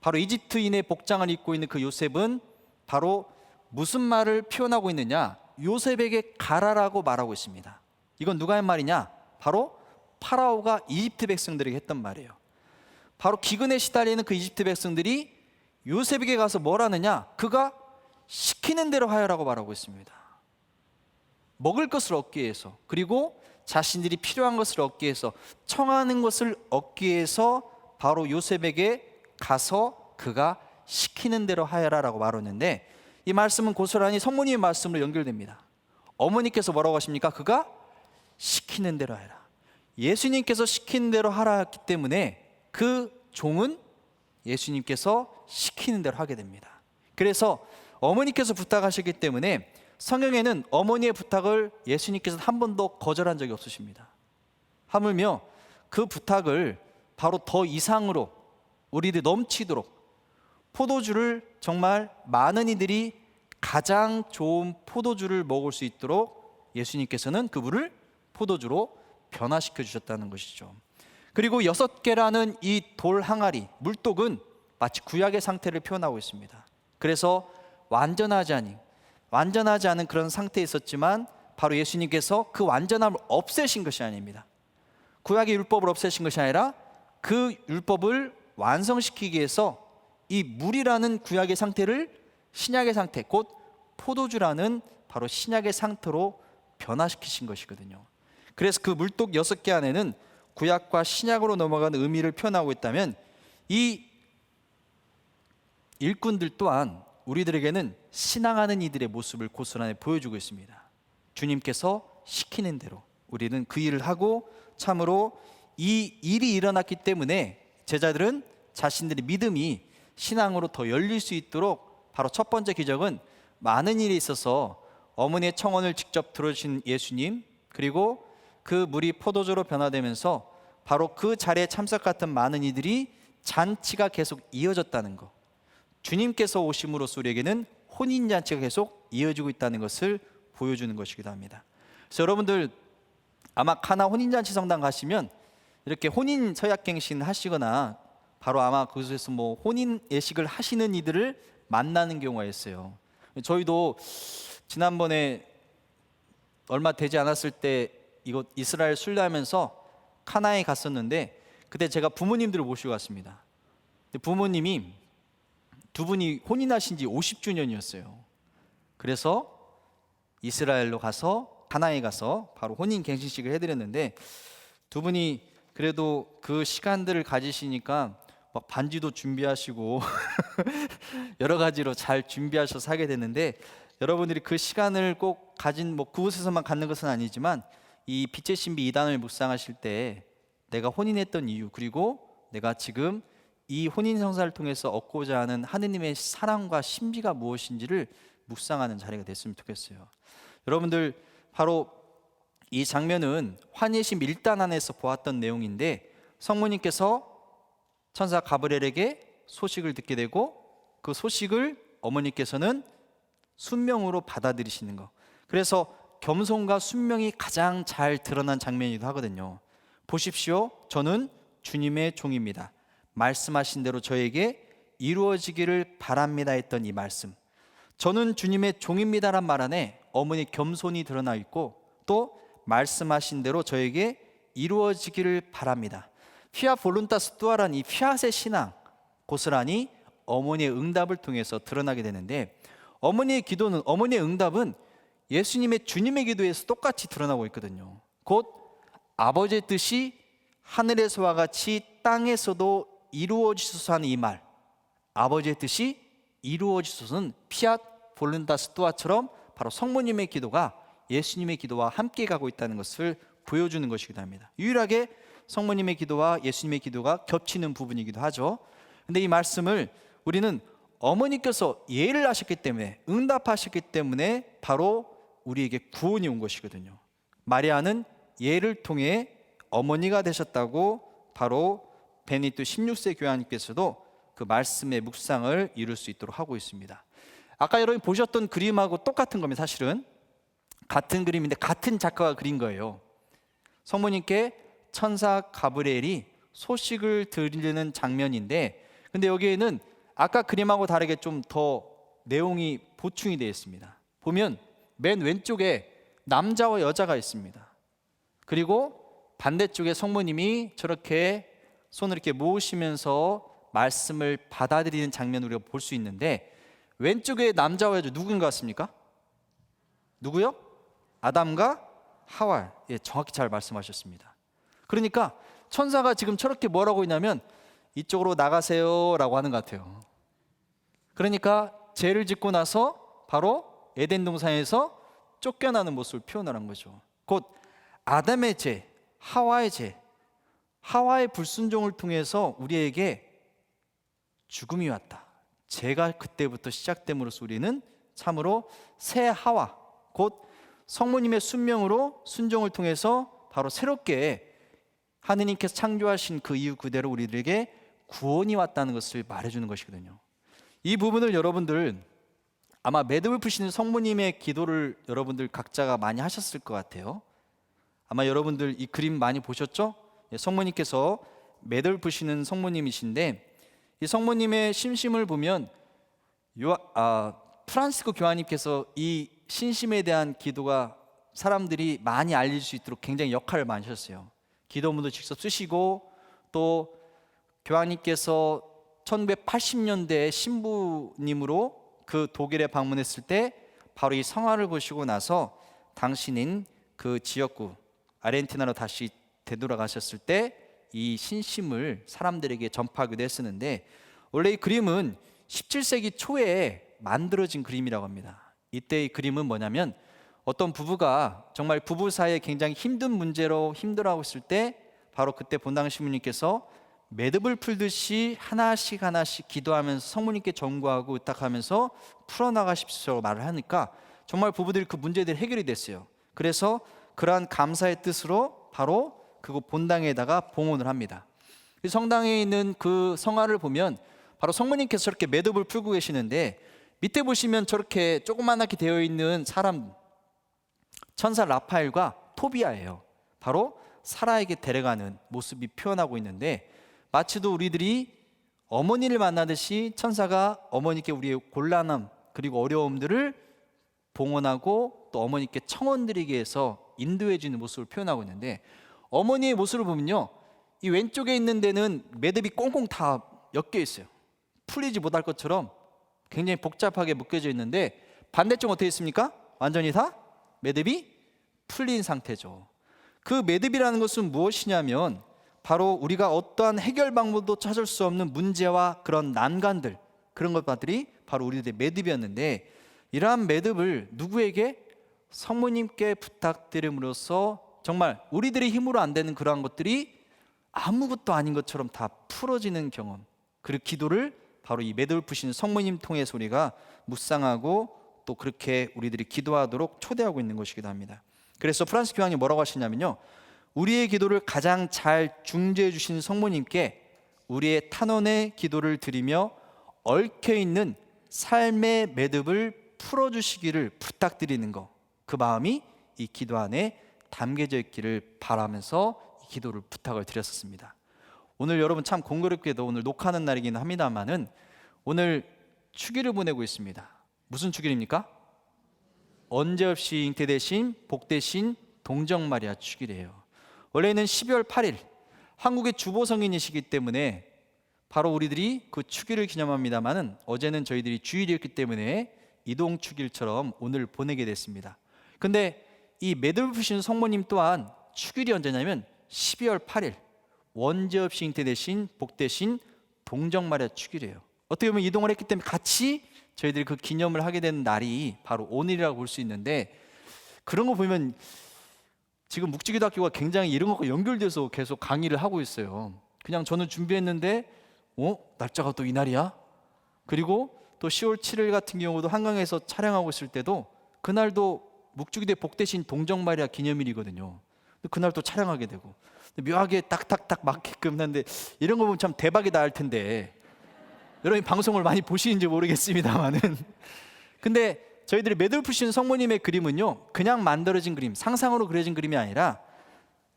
바로 이집트인의 복장을 입고 있는 그 요셉은 바로 무슨 말을 표현하고 있느냐, 요셉에게 가라라고 말하고 있습니다. 이건 누가 한 말이냐, 바로 파라오가 이집트 백성들에게 했던 말이에요. 바로 기근에 시달리는 그 이집트 백성들이 요셉에게 가서 뭘 하느냐, 그가 시키는 대로 하여라고 말하고 있습니다. 먹을 것을 얻기 위해서, 그리고 자신들이 필요한 것을 얻기 위해서, 청하는 것을 얻기 위해서 바로 요셉에게 가서 그가 시키는 대로 하여라라고 말했는데, 이 말씀은 고스란히 성모님의 말씀으로 연결됩니다. 어머니께서 뭐라고 하십니까? 그가 시키는 대로 하여라. 예수님께서 시키는 대로 하라 했기 때문에 그 종은 예수님께서 시키는 대로 하게 됩니다. 그래서 어머니께서 부탁하셨기 때문에 성경에는 어머니의 부탁을 예수님께서 한 번도 거절한 적이 없으십니다. 하물며 그 부탁을 바로 더 이상으로 우리들이 넘치도록 포도주를, 정말 많은 이들이 가장 좋은 포도주를 먹을 수 있도록 예수님께서는 그 물을 포도주로 변화시켜 주셨다는 것이죠. 그리고 6개라는 이 돌 항아리, 물독은 마치 구약의 상태를 표현하고 있습니다. 그래서 완전하지 않은 그런 상태에 있었지만 바로 예수님께서 그 완전함을 없애신 것이 아닙니다. 구약의 율법을 없애신 것이 아니라 그 율법을 완성시키기 위해서 이 물이라는 구약의 상태를 신약의 상태, 곧 포도주라는 바로 신약의 상태로 변화시키신 것이거든요. 그래서 그 물독 6개 안에는 구약과 신약으로 넘어가는 의미를 표현하고 있다면, 이 일꾼들 또한 우리들에게는 신앙하는 이들의 모습을 고스란히 보여주고 있습니다. 주님께서 시키는 대로 우리는 그 일을 하고, 참으로 이 일이 일어났기 때문에 제자들은 자신들의 믿음이 신앙으로 더 열릴 수 있도록, 바로 첫 번째 기적은 많은 일이 있어서 어머니의 청혼을 직접 들어주신 예수님, 그리고 그 물이 포도주로 변화되면서 바로 그 자리에 참석 같은 많은 이들이 잔치가 계속 이어졌다는 것, 주님께서 오심으로써 우리에게는 혼인잔치가 계속 이어지고 있다는 것을 보여주는 것이기도 합니다. 그래서 여러분들 아마 카나 혼인잔치 성당 가시면 이렇게 혼인 서약갱신 하시거나 바로 아마 그곳에서 뭐 혼인 예식을 하시는 이들을 만나는 경우가 있어요. 저희도 지난번에 얼마 되지 않았을 때 이곳 이스라엘 순례하면서 카나에 갔었는데, 그때 제가 부모님들을 모시고 갔습니다. 부모님이 두 분이 혼인하신 지 50주년이었어요. 그래서 이스라엘로 가서 카나에 가서 바로 혼인 갱신식을 해드렸는데, 두 분이 그래도 그 시간들을 가지시니까 막 반지도 준비하시고 여러 가지로 잘 준비하셔서 하게 됐는데, 여러분들이 그 시간을 꼭 가진 그곳에서만 갖는 것은 아니지만 이 빛의 신비 2단을 묵상하실 때 내가 혼인했던 이유, 그리고 내가 지금 이 혼인 성사를 통해서 얻고자 하는 하느님의 사랑과 신비가 무엇인지를 묵상하는 자리가 됐으면 좋겠어요. 여러분들, 바로 이 장면은 환희의 1단 안에서 보았던 내용인데, 성모님께서 천사 가브리엘에게 소식을 듣게 되고 그 소식을 어머니께서는 순명으로 받아들이시는 거. 그래서 겸손과 순명이 가장 잘 드러난 장면이기도 하거든요. 보십시오, 저는 주님의 종입니다. 말씀하신 대로 저에게 이루어지기를 바랍니다 했던 이 말씀, 저는 주님의 종입니다란 말 안에 어머니의 겸손이 드러나 있고, 또 말씀하신 대로 저에게 이루어지기를 바랍니다. 피아 볼룬타스 투아란 이 피아의 신앙, 고스란히 어머니의 응답을 통해서 드러나게 되는데, 어머니의 기도는, 어머니의 응답은 예수님의 주님의 기도에서 똑같이 드러나고 있거든요. 곧 아버지의 뜻이 하늘에서와 같이 땅에서도 이루어지소서 하는 이 말, 아버지의 뜻이 이루어지소서는 피앗 볼룬타스 투아처럼 바로 성모님의 기도가 예수님의 기도와 함께 가고 있다는 것을 보여주는 것이기도 합니다. 유일하게 성모님의 기도와 예수님의 기도가 겹치는 부분이기도 하죠. 근데 이 말씀을 우리는 어머니께서 예를 하셨기 때문에, 응답하셨기 때문에 바로 우리에게 구원이 온 것이거든요. 마리아는 예를 통해 어머니가 되셨다고 바로 베네딕토 16세 교황님께서도 그 말씀의 묵상을 이룰 수 있도록 하고 있습니다. 아까 여러분이 보셨던 그림하고 똑같은 겁니다. 사실은 같은 그림인데 같은 작가가 그린 거예요. 성모님께 천사 가브리엘이 소식을 들리는 장면인데, 근데 여기에는 아까 그림하고 다르게 좀 더 내용이 보충이 되어 있습니다. 보면 맨 왼쪽에 남자와 여자가 있습니다. 그리고 반대쪽에 성모님이 저렇게 손을 이렇게 모으시면서 말씀을 받아들이는 장면을 우리가 볼 수 있는데, 왼쪽에 남자와 여자 누구인 것 같습니까? 누구요? 아담과 하와. 예, 정확히 잘 말씀하셨습니다. 그러니까 천사가 지금 저렇게 뭐라고 있냐면 이쪽으로 나가세요 라고 하는 것 같아요. 그러니까 죄를 짓고 나서 바로 에덴 동산에서 쫓겨나는 모습을 표현하는 거죠. 곧 아담의 죄, 하와의 죄, 하와의 불순종을 통해서 우리에게 죽음이 왔다. 죄가 그때부터 시작됨으로써 우리는 참으로 새 하와, 곧 성모님의 순명으로 순종을 통해서 바로 새롭게 하느님께서 창조하신 그 이유 그대로 우리들에게 구원이 왔다는 것을 말해주는 것이거든요. 이 부분을 여러분들 아마 매듭을 푸시는 성모님의 기도를 여러분들 각자가 많이 하셨을 것 같아요. 아마 여러분들 이 그림 많이 보셨죠? 성모님께서 매듭을 푸시는 성모님이신데, 이 성모님의 심심을 보면 프란시스코 교황님께서 이 신심에 대한 기도가 사람들이 많이 알릴 수 있도록 굉장히 역할을 많이 하셨어요. 기도문도 직접 쓰시고, 또 교황님께서 1980년대에 신부님으로 그 독일에 방문했을 때 바로 이 성화를 보시고 나서 당신인 그 지역구 아르헨티나로 다시 되돌아가셨을 때 이 신심을 사람들에게 전파하기도 했었는데, 원래 이 그림은 17세기 초에 만들어진 그림이라고 합니다. 이때 이 그림은 뭐냐면, 어떤 부부가 정말 부부 사이에 굉장히 힘든 문제로 힘들어하고 있을 때 바로 그때 본당 신부님께서 매듭을 풀듯이 하나씩 하나씩 기도하면서 성모님께 전구하고 의탁하면서 풀어나가십시오 말을 하니까 정말 부부들이 그 문제들이 해결이 됐어요. 그래서 그러한 감사의 뜻으로 바로 그곳 본당에다가 봉헌을 합니다. 성당에 있는 그 성화를 보면 바로 성모님께서 저렇게 매듭을 풀고 계시는데, 밑에 보시면 저렇게 조그만하게 되어 있는 사람, 천사 라파엘과 토비아예요. 바로 사라에게 데려가는 모습이 표현하고 있는데, 마치도 우리들이 어머니를 만나듯이 천사가 어머니께 우리의 곤란함 그리고 어려움들을 봉헌하고 또 어머니께 청원드리기 위해서 인도해 주는 모습을 표현하고 있는데, 어머니의 모습을 보면요, 이 왼쪽에 있는 데는 매듭이 꽁꽁 다 엮여 있어요. 풀리지 못할 것처럼 굉장히 복잡하게 묶여져 있는데, 반대쪽 어떻게 있습니까? 완전히 다 매듭이 풀린 상태죠. 그 매듭이라는 것은 무엇이냐면 바로 우리가 어떠한 해결 방법도 찾을 수 없는 문제와 그런 난관들, 그런 것들이 바로 우리들의 매듭이었는데, 이러한 매듭을 누구에게? 성모님께 부탁드림으로써 정말 우리들의 힘으로 안 되는 그러한 것들이 아무것도 아닌 것처럼 다 풀어지는 경험, 그리고 기도를 바로 이 매듭을 푸시는 성모님 통해서 우리가 묵상하고 또 그렇게 우리들이 기도하도록 초대하고 있는 것이기도 합니다. 그래서 프란스 교황이 뭐라고 하시냐면요, 우리의 기도를 가장 잘 중재해 주신 성모님께 우리의 탄원의 기도를 드리며 얽혀있는 삶의 매듭을 풀어주시기를 부탁드리는 것, 그 마음이 이 기도 안에 담겨져 있기를 바라면서 이 기도를 부탁을 드렸었습니다. 오늘 여러분 참 공교롭게도 오늘 녹화하는 날이긴 합니다만은 오늘 축일을 보내고 있습니다. 무슨 축일입니까? 언제 없이 잉태되신 복되신 동정마리아 축일이에요. 원래는 12월 8일 한국의 주보성인이시기 때문에 바로 우리들이 그 축일을 기념합니다만은 어제는 저희들이 주일이었기 때문에 이동 축일처럼 오늘 보내게 됐습니다. 근데 이 매듭을 푸시는 성모님 또한 축일이 언제냐면 12월 8일 원죄 없이 잉태되신 복되신 동정마리아 축일이에요. 어떻게 보면 이동을 했기 때문에 같이 저희들이 그 기념을 하게 된 날이 바로 오늘이라고 볼 수 있는데, 그런 거 보면 지금 묵주기도학교가 굉장히 이런 것과 연결돼서 계속 강의를 하고 있어요. 그냥 저는 준비했는데 날짜가 또 이날이야? 그리고 또 10월 7일 같은 경우도 한강에서 촬영하고 있을 때도 그날도 묵주기도의 복되신 동정마리아 기념일이거든요. 그날 또 촬영하게 되고 묘하게 딱딱딱 맞게끔 하는데, 이런 거 보면 참 대박이다 할 텐데 여러분이 방송을 많이 보시는지 모르겠습니다만은 근데 저희들이 매듭을 푸시는 성모님의 그림은요, 그냥 만들어진 그림, 상상으로 그려진 그림이 아니라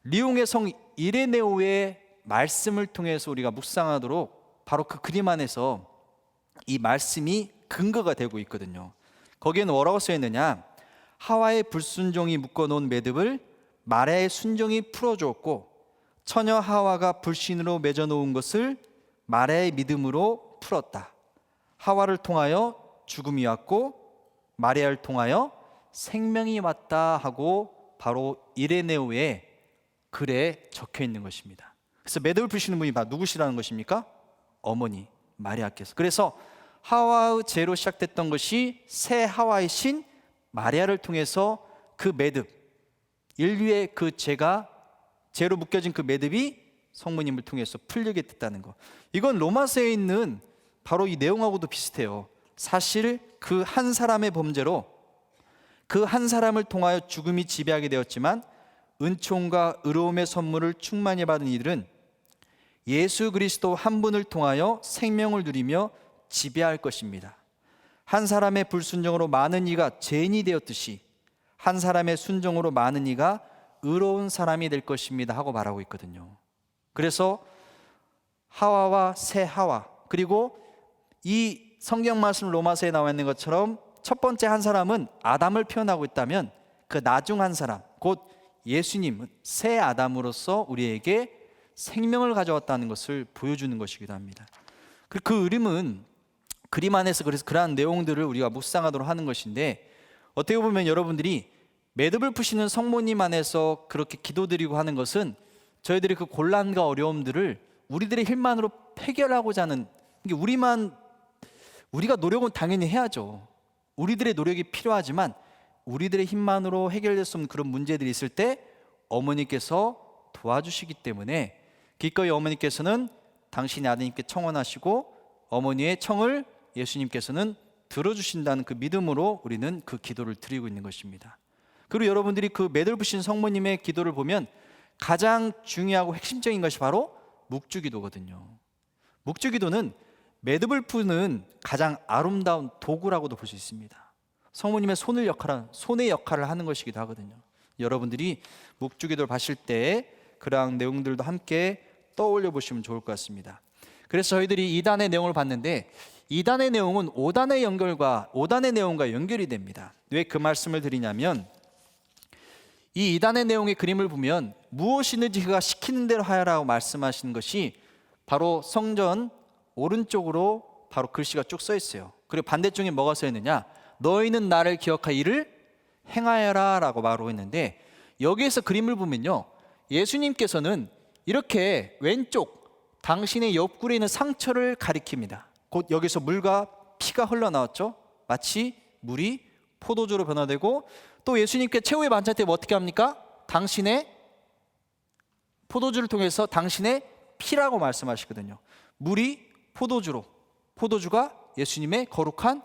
리옹의 성 이레네오의 말씀을 통해서 우리가 묵상하도록 바로 그 그림 안에서 이 말씀이 근거가 되고 있거든요. 거기에는 뭐라고 써 있느냐, 하와의 불순종이 묶어놓은 매듭을 마리아의 순종이 풀어주었고 처녀 하와가 불신으로 맺어놓은 것을 마리아의 믿음으로 풀었다. 하와를 통하여 죽음이 왔고 마리아를 통하여 생명이 왔다 하고 바로 이레네오의 글에 적혀 있는 것입니다. 그래서 매듭을 푸시는 분이 누구시라는 것입니까? 어머니 마리아께서. 그래서 하와의 죄로 시작됐던 것이 새 하와의 신 마리아를 통해서 그 매듭, 인류의 그 죄로 묶여진 그 매듭이 성모님을 통해서 풀리게 됐다는 것. 이건 로마서에 있는 바로 이 내용하고도 비슷해요. 사실 그 한 사람의 범죄로 그 한 사람을 통하여 죽음이 지배하게 되었지만 은총과 의로움의 선물을 충만히 받은 이들은 예수 그리스도 한 분을 통하여 생명을 누리며 지배할 것입니다. 한 사람의 불순종으로 많은 이가 죄인이 되었듯이 한 사람의 순종으로 많은 이가 의로운 사람이 될 것입니다 하고 말하고 있거든요. 그래서 하와와 새 하와, 그리고 이 성경 말씀 로마서에 나와 있는 것처럼 첫 번째 한 사람은 아담을 표현하고 있다면 그 나중 한 사람, 곧 예수님은 새 아담으로서 우리에게 생명을 가져왔다는 것을 보여주는 것이기도 합니다. 그 그림은 그림 안에서 그래서 그러한 내용들을 우리가 묵상하도록 하는 것인데, 어떻게 보면 여러분들이 매듭을 푸시는 성모님 안에서 그렇게 기도드리고 하는 것은 저희들이 그 곤란과 어려움들을 우리들의 힘만으로 해결하고자 하는, 우리가 노력은 당연히 해야죠. 우리들의 노력이 필요하지만 우리들의 힘만으로 해결될 수 없는 그런 문제들이 있을 때 어머니께서 도와주시기 때문에 기꺼이 어머니께서는 당신의 아드님께 청원하시고 어머니의 청을 예수님께서는 들어주신다는 그 믿음으로 우리는 그 기도를 드리고 있는 것입니다. 그리고 여러분들이 그 매듭을 푸신 성모님의 기도를 보면 가장 중요하고 핵심적인 것이 바로 묵주기도거든요. 묵주기도는 매듭을 푸는 가장 아름다운 도구라고도 볼 수 있습니다. 성모님의 손의 역할을 하는 것이기도 하거든요. 여러분들이 묵주기도를 봤을 때 그러한 내용들도 함께 떠올려 보시면 좋을 것 같습니다. 그래서 저희들이 2단의 내용을 봤는데 2단의 내용은 5단의 내용과 연결이 됩니다. 왜 그 말씀을 드리냐면 이 2단의 내용의 그림을 보면 무엇이든지 그가 시키는 대로 하여라고 말씀하시는 것이 바로 성전 오른쪽으로 바로 글씨가 쭉 써 있어요. 그리고 반대쪽에 뭐가 써 있느냐, 너희는 나를 기억하여 이를 행하여라 라고 말하고 있는데, 여기에서 그림을 보면요, 예수님께서는 이렇게 왼쪽 당신의 옆구리에 있는 상처를 가리킵니다. 곧 여기서 물과 피가 흘러나왔죠. 마치 물이 포도주로 변화되고, 또 예수님께 최후의 만찬 때 뭐 어떻게 합니까? 당신의 포도주를 통해서 당신의 피라고 말씀하시거든요. 물이 포도주로, 포도주가 예수님의 거룩한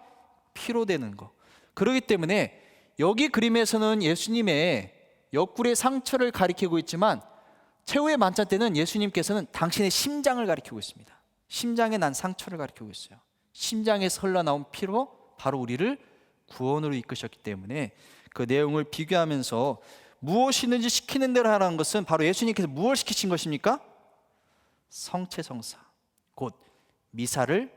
피로 되는 거. 그렇기 때문에 여기 그림에서는 예수님의 옆구리의 상처를 가리키고 있지만, 최후의 만찬 때는 예수님께서는 당신의 심장을 가리키고 있습니다. 심장에 난 상처를 가리키고 있어요. 심장에서 흘러나온 피로 바로 우리를 구원으로 이끄셨기 때문에 그 내용을 비교하면서 무엇이든지 시키는 대로 하라는 것은 바로 예수님께서 무엇을 시키신 것입니까? 성체성사, 곧 미사를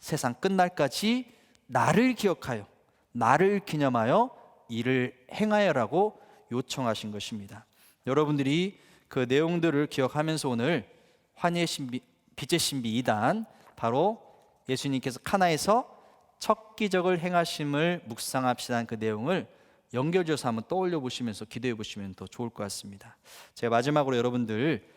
세상 끝날까지 나를 기억하여, 나를 기념하여 이를 행하여라고 요청하신 것입니다. 여러분들이 그 내용들을 기억하면서 오늘 환희의 신비, 빛의 신비 2단, 바로 예수님께서 카나에서 첫 기적을 행하심을 묵상합시다는 그 내용을 연결지어서 한번 떠올려 보시면서 기도해 보시면 더 좋을 것 같습니다. 제가 마지막으로 여러분들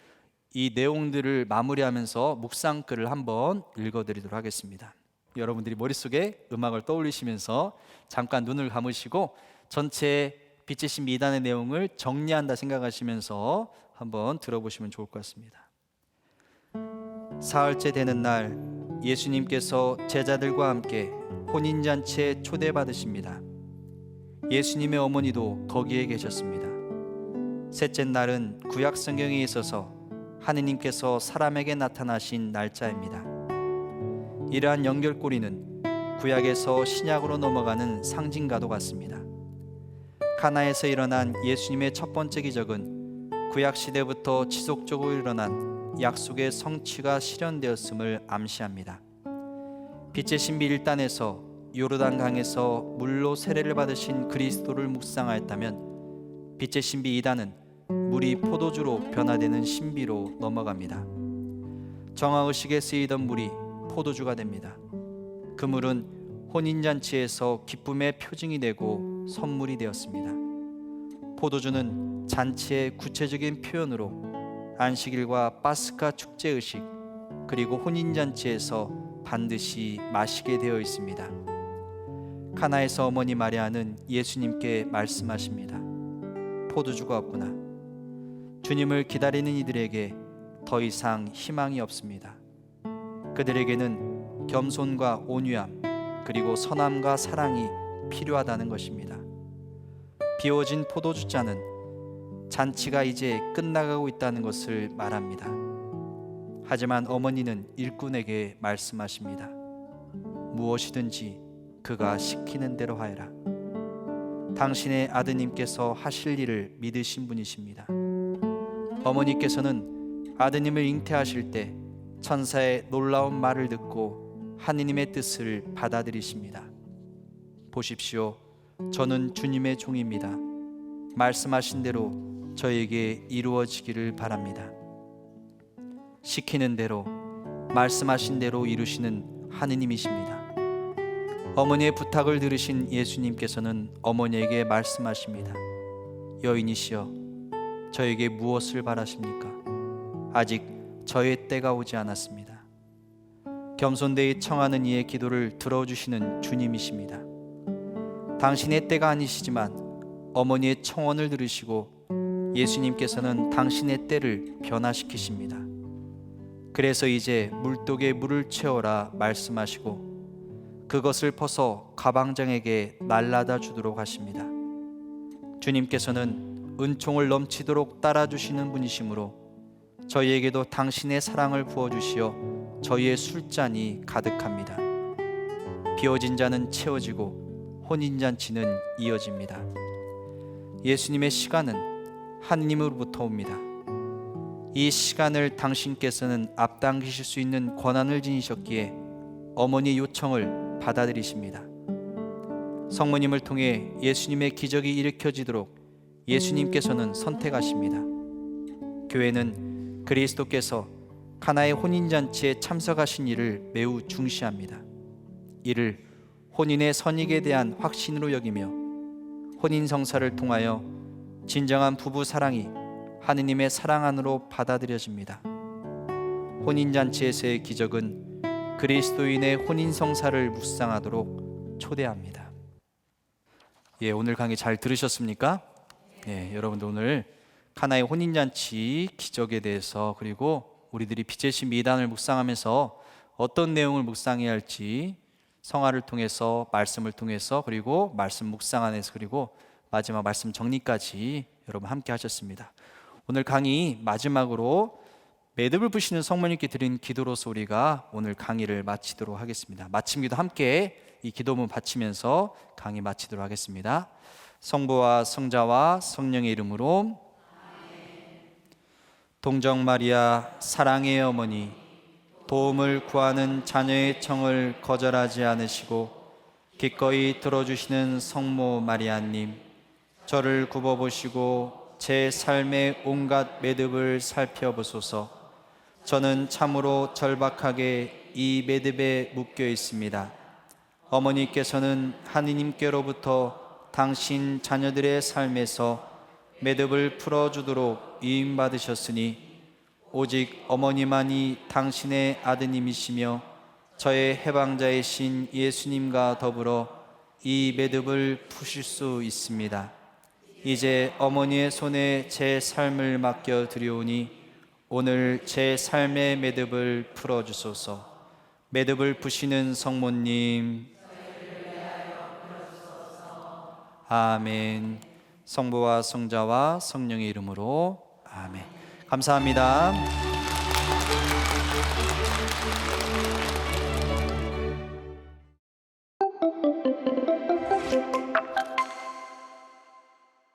이 내용들을 마무리하면서 묵상글을 한번 읽어드리도록 하겠습니다. 여러분들이 머릿속에 음악을 떠올리시면서 잠깐 눈을 감으시고 전체 빛의 신비 2단의 내용을 정리한다 생각하시면서 한번 들어보시면 좋을 것 같습니다. 사흘째 되는 날 예수님께서 제자들과 함께 혼인잔치에 초대받으십니다. 예수님의 어머니도 거기에 계셨습니다. 셋째 날은 구약 성경에 있어서 하느님께서 사람에게 나타나신 날짜입니다. 이러한 연결고리는 구약에서 신약으로 넘어가는 상징과도 같습니다. 가나에서 일어난 예수님의 첫 번째 기적은 구약 시대부터 지속적으로 일어난 약속의 성취가 실현되었음을 암시합니다. 빛의 신비 1단에서 요르단 강에서 물로 세례를 받으신 그리스도를 묵상하였다면, 빛의 신비 2단은 물이 포도주로 변화되는 신비로 넘어갑니다. 정화의식에 쓰이던 물이 포도주가 됩니다. 그 물은 혼인잔치에서 기쁨의 표징이 되고 선물이 되었습니다. 포도주는 잔치의 구체적인 표현으로 안식일과 파스카 축제의식, 그리고 혼인잔치에서 반드시 마시게 되어 있습니다. 카나에서 어머니 마리아는 예수님께 말씀하십니다. 포도주가 없구나. 주님을 기다리는 이들에게 더 이상 희망이 없습니다. 그들에게는 겸손과 온유함, 그리고 선함과 사랑이 필요하다는 것입니다. 비워진 포도주잔은 잔치가 이제 끝나가고 있다는 것을 말합니다. 하지만 어머니는 일꾼에게 말씀하십니다. 무엇이든지 그가 시키는 대로 하여라. 당신의 아드님께서 하실 일을 믿으신 분이십니다. 어머니께서는 아드님을 잉태하실 때 천사의 놀라운 말을 듣고 하느님의 뜻을 받아들이십니다. 보십시오, 저는 주님의 종입니다. 말씀하신 대로 저에게 이루어지기를 바랍니다. 시키는 대로, 말씀하신 대로 이루시는 하느님이십니다. 어머니의 부탁을 들으신 예수님께서는 어머니에게 말씀하십니다. 여인이시여, 저에게 무엇을 바라십니까? 아직 저의 때가 오지 않았습니다. 겸손되이 청하는 이의 기도를 들어주시는 주님이십니다. 당신의 때가 아니시지만 어머니의 청원을 들으시고 예수님께서는 당신의 때를 변화시키십니다. 그래서 이제 물독에 물을 채워라 말씀하시고 그것을 퍼서 가방장에게 날라다 주도록 하십니다. 주님께서는 은총을 넘치도록 따라주시는 분이시므로 저희에게도 당신의 사랑을 부어주시어 저희의 술잔이 가득합니다. 비워진 잔은 채워지고 혼인잔치는 이어집니다. 예수님의 시간은 하느님으로부터 옵니다. 이 시간을 당신께서는 앞당기실 수 있는 권한을 지니셨기에 어머니의 요청을 받아들이십니다. 성모님을 통해 예수님의 기적이 일으켜지도록 예수님께서는 선택하십니다. 교회는 그리스도께서 가나의 혼인잔치에 참석하신 일을 매우 중시합니다. 이를 혼인의 선익에 대한 확신으로 여기며 혼인성사를 통하여 진정한 부부 사랑이 하느님의 사랑 안으로 받아들여집니다. 혼인잔치에서의 기적은 그리스도인의 혼인성사를 묵상하도록 초대합니다. 예, 오늘 강의 잘 들으셨습니까? 예, 여러분들 오늘 카나의 혼인잔치 기적에 대해서, 그리고 우리들이 빛의 신 미단을 묵상하면서 어떤 내용을 묵상해야 할지 성화를 통해서, 말씀을 통해서, 그리고 말씀 묵상 안에서, 그리고 마지막 말씀 정리까지 여러분 함께 하셨습니다. 오늘 강의 마지막으로 매듭을 부시는 성모님께 드린 기도로서 우리가 오늘 강의를 마치도록 하겠습니다. 마침기도 함께 이 기도문 바치면서 강의 마치도록 하겠습니다. 성부와 성자와 성령의 이름으로. 동정 마리아 사랑의 어머니, 도움을 구하는 자녀의 청을 거절하지 않으시고 기꺼이 들어주시는 성모 마리아님, 저를 굽어보시고 제 삶의 온갖 매듭을 살펴보소서. 저는 참으로 절박하게 이 매듭에 묶여 있습니다. 어머니께서는 하느님께로부터 당신 자녀들의 삶에서 매듭을 풀어주도록 위임받으셨으니 오직 어머니만이 당신의 아드님이시며 저의 해방자이신 예수님과 더불어 이 매듭을 푸실 수 있습니다. 이제 어머니의 손에 제 삶을 맡겨 드리오니 오늘 제 삶의 매듭을 풀어주소서. 매듭을 푸시는 성모님, 아멘. 성부와 성자와 성령의 이름으로 아멘. 감사합니다.